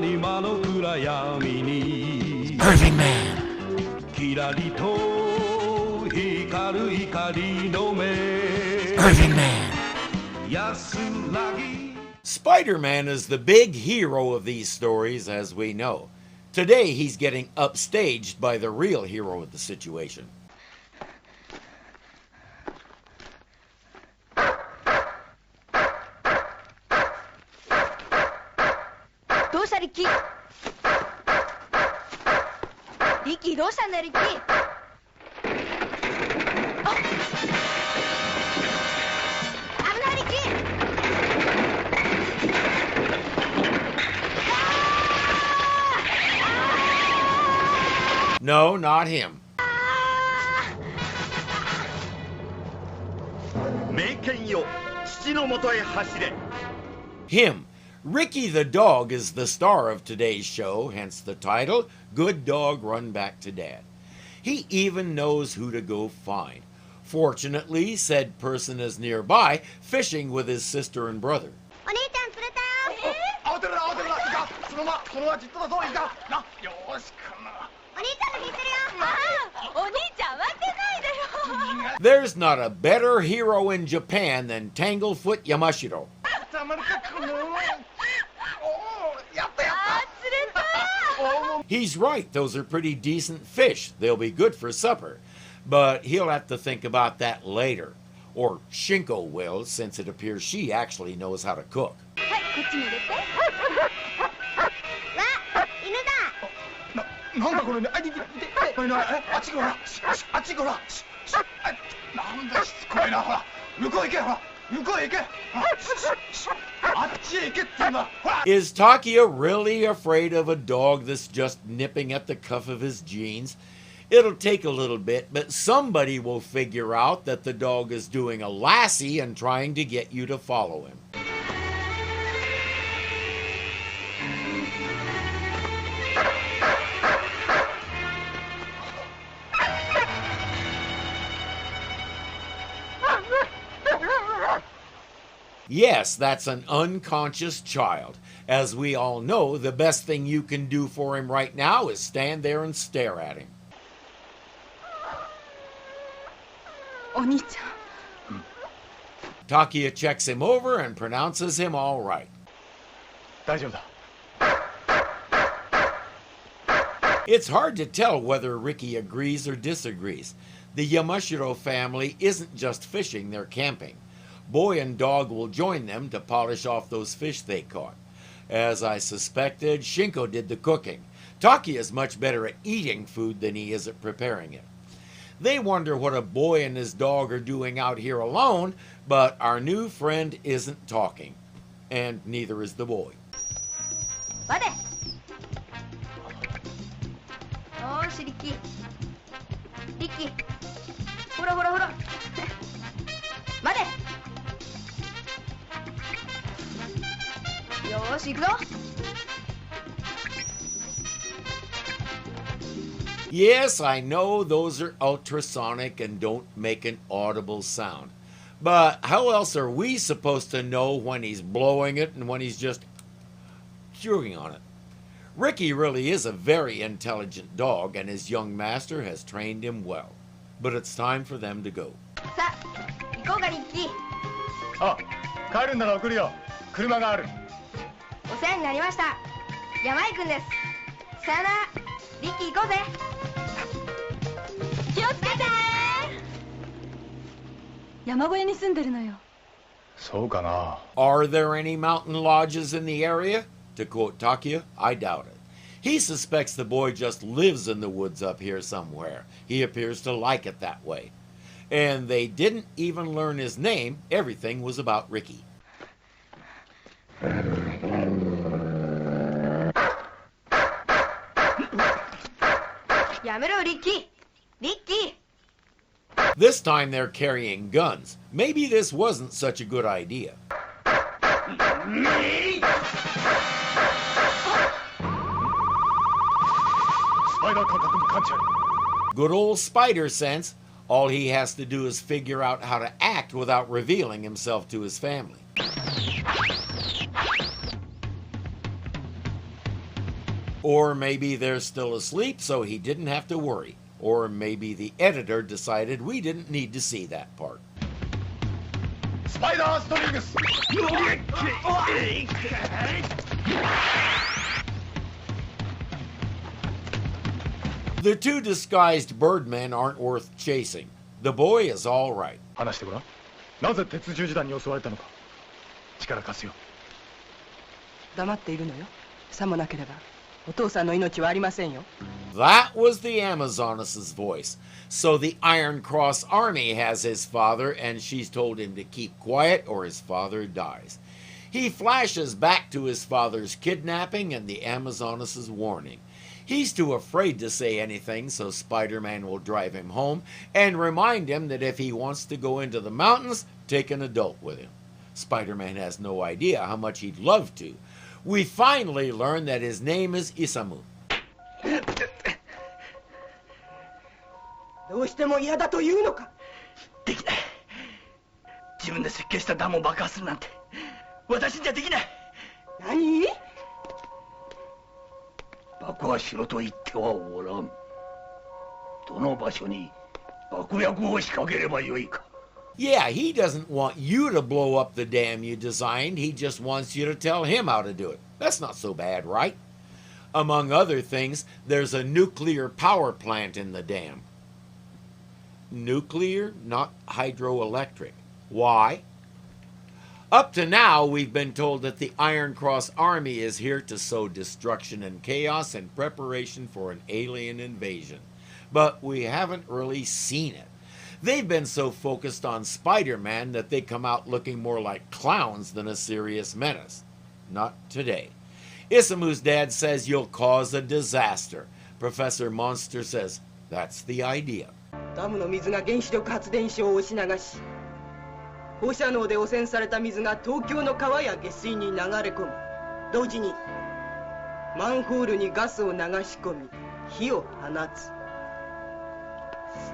Irving Man. Irving Man. Spiderman is the big hero of these stories, as we know. Today he's getting upstaged by the real hero of the situation. Ricky. Ricky, どうしたんだ、リッキー。あ、危ない、リッキー。No, not him. Meikenよ、父のもとへ走れ。 Him. Ricky the dog is the star of today's show, hence the title, Good Dog Run Back to Dad. He even knows who to go find. Fortunately, said person is nearby, fishing with his sister and brother. There's not a better hero in Japan than Tanglefoot Yamashiro. He's right, those are pretty decent fish. They'll be good for supper. But he'll have to think about that later. Or Shinko will, since it appears she actually knows how to cook. Is Takia really afraid of a dog that's just nipping at the cuff of his jeans? It'll take a little bit, but somebody will figure out that the dog is doing a lassie and trying to get you to follow him. Yes, that's an unconscious child. As we all know, the best thing you can do for him right now is stand there and stare at him. Oni-chan. Takia checks him over and pronounces him all right. It's hard to tell whether Ricky agrees or disagrees. The Yamashiro family isn't just fishing, they're camping. Boy and dog will join them to polish off those fish they caught. As I suspected, Shinko did the cooking. Takia is much better at eating food than he is at preparing it. They wonder what a boy and his dog are doing out here alone, but our new friend isn't talking. And neither is the boy. Wade. Oh, Ricky. Ricky. Hora, hora, hora. Wade. Yes, I know those are ultrasonic and don't make an audible sound. But how else are we supposed to know when he's blowing it and when he's just chewing on it? Ricky really is a very intelligent dog, and his young master has trained him well. But it's time for them to go. Are there any mountain lodges in the area? To quote Takia, I doubt it. He suspects the boy just lives in the woods up here somewhere. He appears to like it that way. And they didn't even learn his name. Everything was about Ricky. Ricky. Ricky. This time they're carrying guns. Maybe this wasn't such a good idea. Good old spider sense. All he has to do is figure out how to act without revealing himself to his family. Or maybe they're still asleep, so he didn't have to worry. Or maybe the editor decided we didn't need to see that part. Spider Strings! The two disguised birdmen aren't worth chasing. The boy is all right. 話してごらん。なぜ鉄十字団に襲われたのか。力貸すよ。黙っているのよ。さもなければお父さんの命はありませんよ。 That was the Amazoness's voice. So the Iron Cross Army has his father, and she's told him to keep quiet or his father dies. He flashes back to his father's kidnapping and the Amazoness's warning. He's too afraid to say anything, so Spider-Man will drive him home and remind him that if he wants to go into the mountains, take an adult with him. Spider-Man has no idea how much he'd love to. We finally learn that his name is Isamu. どうしても嫌だというのか。できない。自分で設計したダムを爆破するなんて私じゃできない。何？爆破しろと言ってはおらん。どの場所に爆薬を仕掛ければよいか。 Yeah, he doesn't want you to blow up the dam you designed. He just wants you to tell him how to do it. That's not so bad, right? Among other things, there's a nuclear power plant in the dam. Nuclear, not hydroelectric. Why? Up to now, we've been told that the Iron Cross Army is here to sow destruction and chaos in preparation for an alien invasion. But we haven't really seen it. They've been so focused on Spider-Man that they come out looking more like clowns than a serious menace. Not today. Isamu's dad says you'll cause a disaster. Professor Monster says that's the idea. ダムの水が原子力発電所を押し流し、放射能で汚染された水が東京の川や下水に流れ込む。同時にマンホールにガスを流し込み、火を放つ。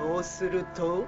そうすると。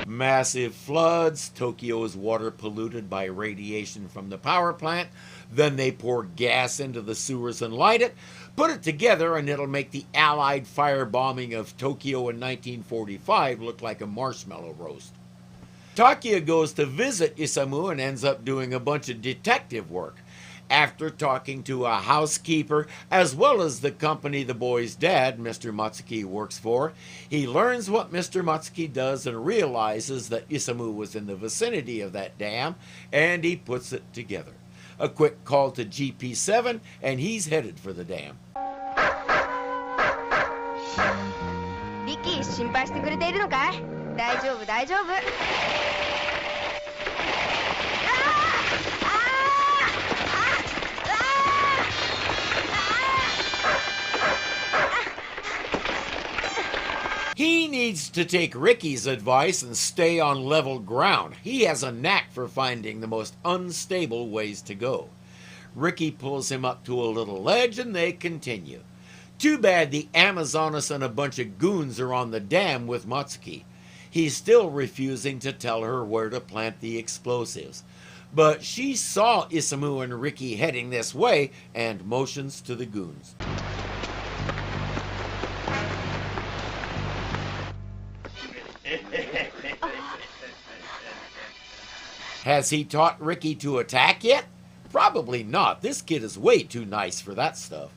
Massive floods, Tokyo is water polluted by radiation from the power plant, then they pour gas into the sewers and light it, put it together and it'll make the Allied firebombing of Tokyo in 1945 look like a marshmallow roast. Takia goes to visit Isamu and ends up doing a bunch of detective work. After talking to a housekeeper, as well as the company the boy's dad, Mr. Matsuki, works for, he learns what Mr. Matsuki does and realizes that Isamu was in the vicinity of that dam, and he puts it together. A quick call to GP7, and he's headed for the dam. リッキー、心配してくれているのかい？大丈夫、大丈夫。 He needs to take Ricky's advice and stay on level ground. He has a knack for finding the most unstable ways to go. Ricky pulls him up to a little ledge and they continue. Too bad the Amazoness and a bunch of goons are on the dam with Matsuki. He's still refusing to tell her where to plant the explosives. But she saw Isamu and Ricky heading this way and motions to the goons. Has he taught Ricky to attack yet? Probably not. This kid is way too nice for that stuff.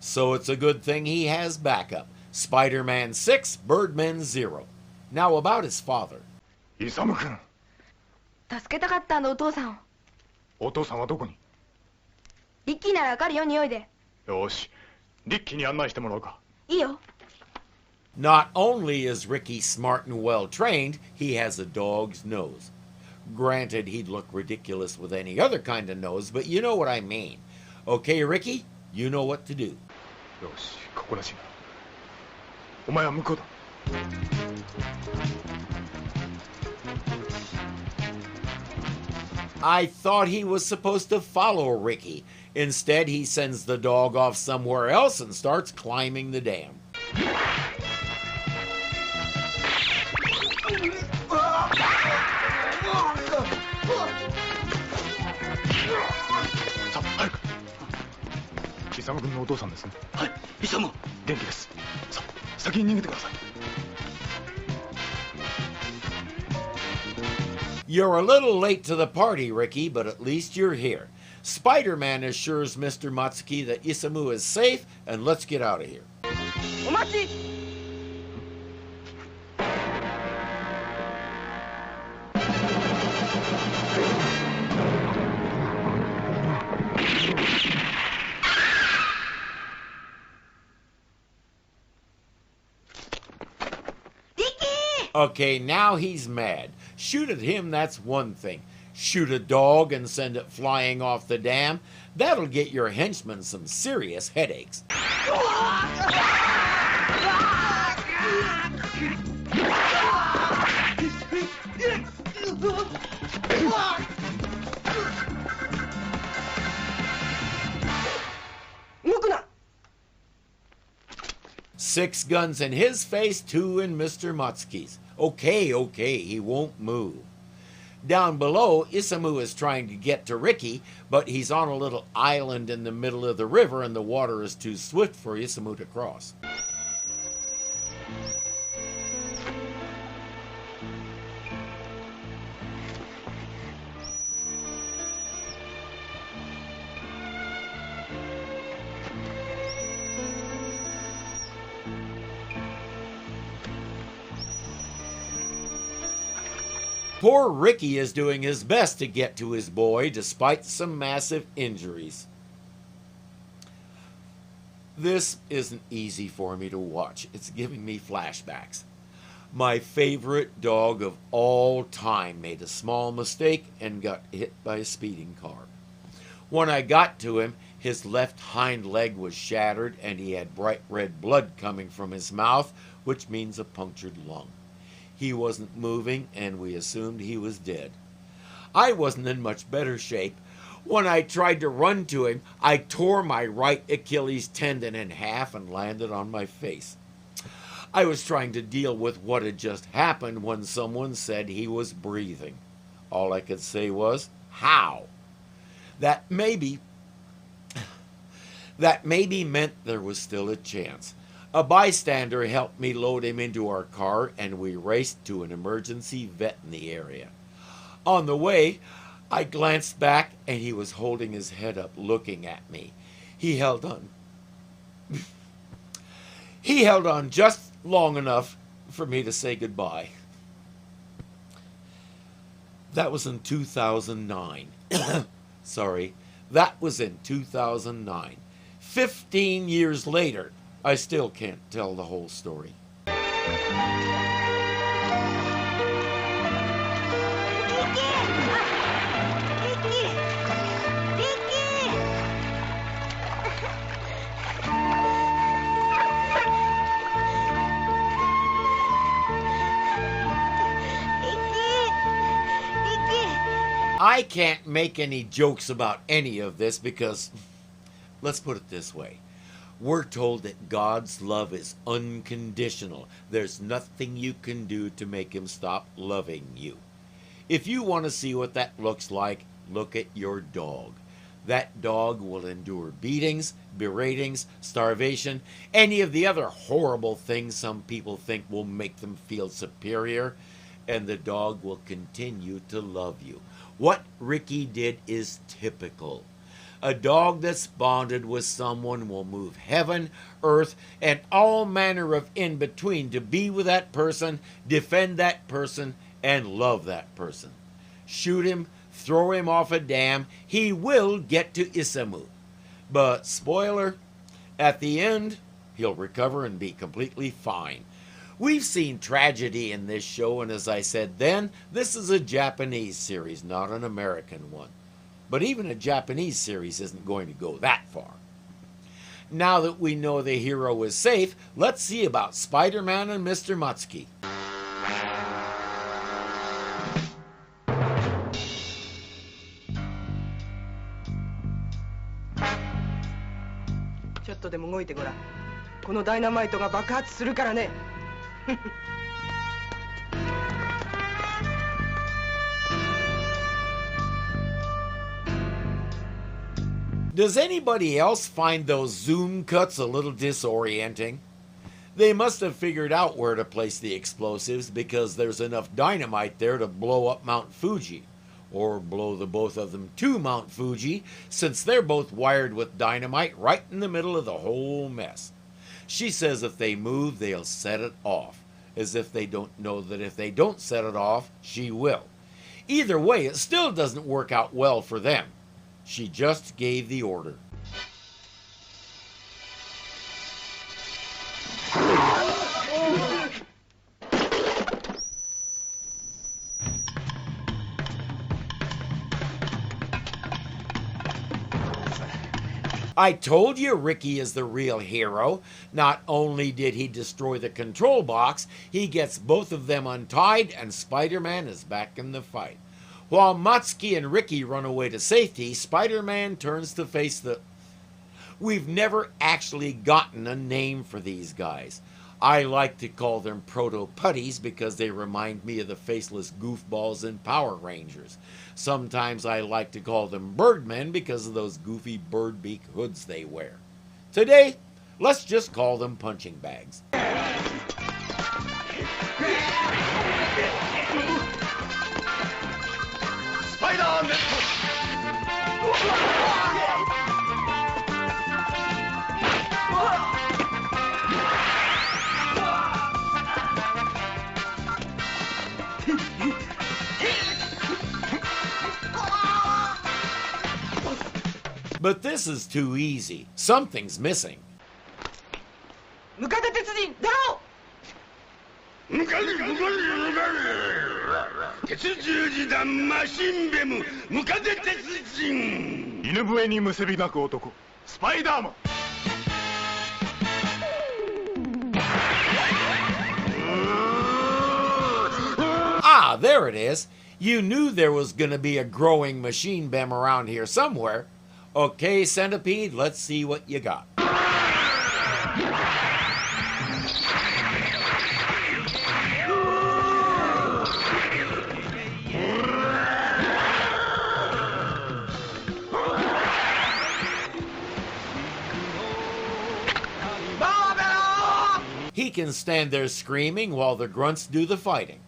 So it's a good thing he has backup. Spider-Man 6, Birdman 0. Now about his father. イサム君、助けたかったんだ、お父さんを。お父さんはどこに？リッキーならわかるよ、匂いで。よし、リッキーに案内してもらおうか。いいよ。 Not only is Ricky smart and well trained, he has a dog's nose. Granted, he'd look ridiculous with any other kind of nose, but you know what I mean. Okay, Ricky, you know what to do. よし、ここらしいな。お前は向こうだ。I thought he was supposed to follow Ricky. Instead, he sends the dog off somewhere else and starts climbing the dam. さあ早く。勇君のお父さんですね。はい、勇。元気です。さあ先に逃げてください。 You're a little late to the party, Ricky, but at least you're here. Spiderman assures Mr. Matsuki that Isamu is safe, and let's get out of here. お待ち。Okay, now he's mad. Shoot at him, that's one thing. Shoot a dog and send it flying off the dam, that'll get your henchman some serious headaches. Six guns in his face, two in Mr. Matsuki's. Okay, he won't move. Down below, Isamu is trying to get to Ricky, but he's on a little island in the middle of the river and the water is too swift for Isamu to cross. Poor Ricky is doing his best to get to his boy despite some massive injuries. This isn't easy for me to watch. It's giving me flashbacks. My favorite dog of all time made a small mistake and got hit by a speeding car. When I got to him, his left hind leg was shattered and he had bright red blood coming from his mouth, which means a punctured lung. He wasn't moving, and we assumed he was dead. I wasn't in much better shape. When I tried to run to him, I tore my right Achilles tendon in half and landed on my face. I was trying to deal with what had just happened when someone said he was breathing. All I could say was, how? That maybe meant there was still a chance. A bystander helped me load him into our car, and we raced to an emergency vet in the area. On the way, I glanced back, and he was holding his head up, looking at me. He held on. He held on just long enough for me to say goodbye. That was in 2009. Sorry, that was in 2009. 15 years later, I still can't tell the whole story. I can't make any jokes about any of this because, let's put it this way. We're told that God's love is unconditional. There's nothing you can do to make him stop loving you. If you want to see what that looks like, look at your dog. That dog will endure beatings, beratings, starvation, any of the other horrible things some people think will make them feel superior, and the dog will continue to love you. What Ricky did is typical. A dog that's bonded with someone will move heaven, earth, and all manner of in-between to be with that person, defend that person, and love that person. Shoot him, throw him off a dam, he will get to Isamu. But, spoiler, at the end, he'll recover and be completely fine. We've seen tragedy in this show, and as I said then, this is a Japanese series, not an American one. But even a Japanese series isn't going to go that far. Now that we know the hero is safe, let's see about Spider-Man and Mr. Matsuki. ットでも動いてごらん。このダイナマイトが爆発するからね。Does anybody else find those zoom cuts a little disorienting? They must have figured out where to place the explosives because there's enough dynamite there to blow up Mount Fuji, or blow the both of them to Mount Fuji, since they're both wired with dynamite right in the middle of the whole mess. She says if they move, they'll set it off, as if they don't know that if they don't set it off, she will. Either way, it still doesn't work out well for them. She just gave the order. I told you Ricky is the real hero. Not only did he destroy the control box, he gets both of them untied and Spider-Man is back in the fight. While Matsuki and Ricky run away to safety, Spider-Man turns to face the... We've never actually gotten a name for these guys. I like to call them proto-putties because they remind me of the faceless goofballs in Power Rangers. Sometimes I like to call them birdmen because of those goofy bird beak hoods they wear. Today, let's just call them punching bags. Spider-Man! But this is too easy. Something's missing. ムカデ鉄人出ろ。鉄十字団マシンベムムカデ鉄人。犬笛にむせび泣く男スパイダーマン。Ah, there it is. You knew there was going to be a growing machine bem around here somewhere. Okay, Centipede, let's see what you got. He can stand there screaming while the grunts do the fighting.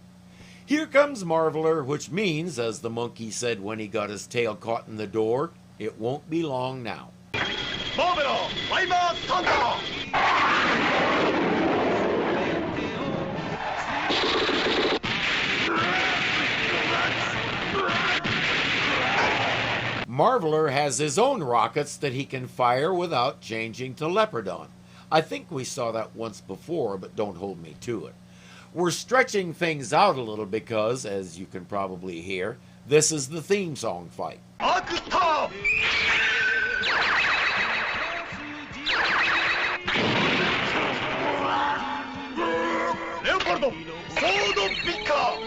Here comes Marveler, which means, as the monkey said when he got his tail caught in the door, it won't be long now. Marveler, Fiber Thunder! Marveler has his own rockets that he can fire without changing to Leopardon. I think we saw that once before, but don't hold me to it. We're stretching things out a little because, as you can probably hear, this is the theme song fight. Arctop! Leopardo! Sword Picker!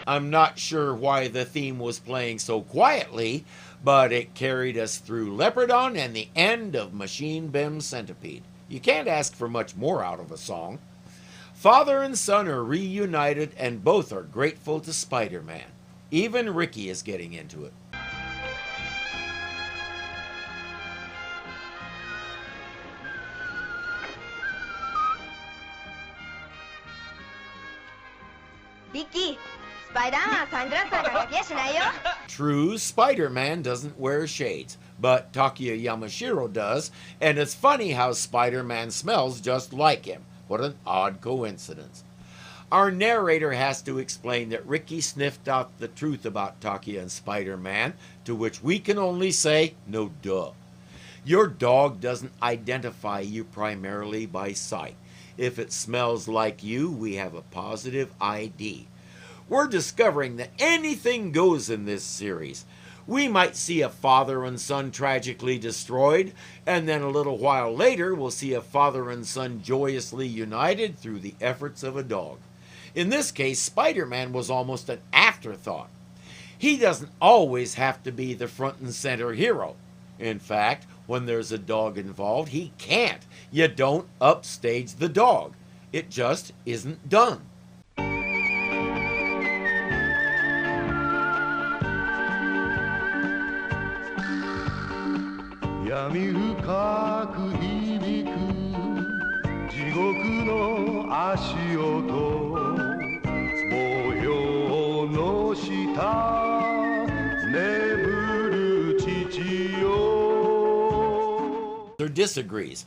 I'm not sure why the theme was playing so quietly, but it carried us through Leopardon and the end of Machine Bem Centipede. You can't ask for much more out of a song. Father and son are reunited and both are grateful to Spider-Man. Even Ricky is getting into it. Ricky, Spider-Man サングラスなんかかけやしないよ。 True, Spider-Man doesn't wear shades, but Takuya Yamashiro does, and it's funny how Spider-Man smells just like him. What an odd coincidence. Our narrator has to explain that Ricky sniffed out the truth about Takuya and Spider-Man, to which we can only say, no duh. Your dog doesn't identify you primarily by sight. If it smells like you, we have a positive ID. We're discovering that anything goes in this series. We might see a father and son tragically destroyed, and then a little while later we'll see a father and son joyously united through the efforts of a dog. In this case, Spider-Man was almost an afterthought. He doesn't always have to be the front and center hero. In fact, when there's a dog involved, he can't. You don't upstage the dog. It just isn't done. Or disagrees.